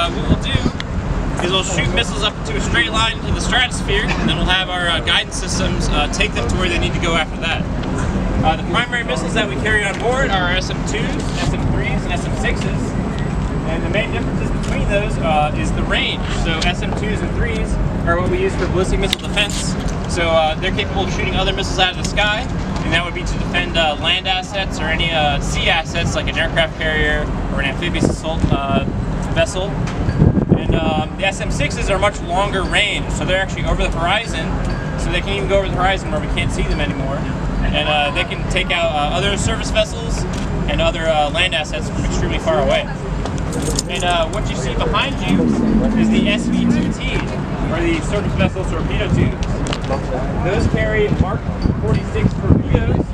what we'll do is we'll shoot missiles up into a straight line in the stratosphere, and then we'll have our guidance systems take them to where they need to go after that. The primary missiles that we carry on board are SM-2s, SM-3s, and SM-6s. And the main differences between those is the range. So SM-2s and 3s are what we use for ballistic missile defense. So they're capable of shooting other missiles out of the sky, and that would be to defend land assets or any sea assets like an aircraft carrier or an amphibious assault vessel. And the SM-6s are much longer range, so they're actually over the horizon, so they can even go over the horizon where we can't see them anymore. And they can take out other surface vessels and other land assets from extremely far away. And what you see behind you is the SV-2T, or the surface vessel torpedo tubes. Those carry Mark 46 torpedoes,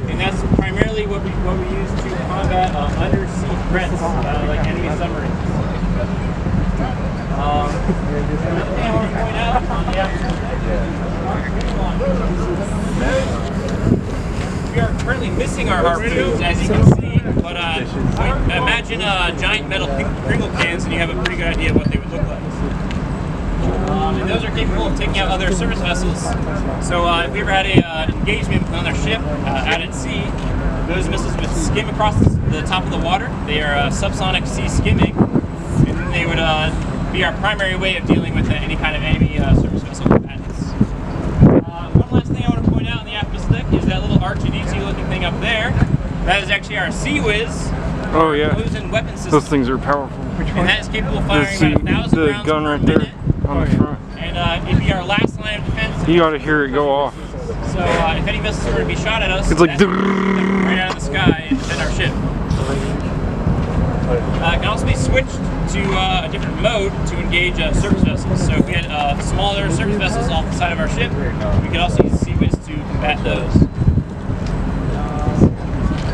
and that's primarily what we use to combat undersea threats like enemy submarines. Another thing I want to point out on the we are currently missing our harpoons, as you can see, but imagine giant metal Pringle cans and you have a pretty good idea of what they would look like. And those are capable of taking out other surface vessels. So if we ever had an engagement with another ship out at sea, those missiles would skim across the top of the water. They are subsonic sea skimming, and then they would be our primary way of dealing with any kind of enemy surface vessel combatants. One last thing I want to point out on the aft missile deck is that little R2-D2 looking thing up there. That is actually our Sea-Whiz. Oh yeah. Closed-in weapon system. Those things are powerful. And that is capable of firing about 1,000 rounds gun per right minute. there on the front. And it'd be our last line of defense. You ought to hear it go off. So if any missiles were to be shot at us, it's like right out of the sky and hit our ship. It can also be switched to a different mode to engage surface vessels. So if we had smaller surface vessels off the side of our ship, we could also use Sea-Whiz to combat those.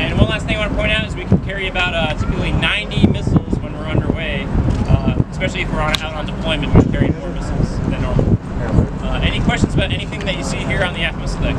And one last thing I want to point out is we can carry about typically 90 missiles when we're underway, especially if we're out on deployment, we carry more missiles than normal. Any questions about anything that you see here on the aft missile deck?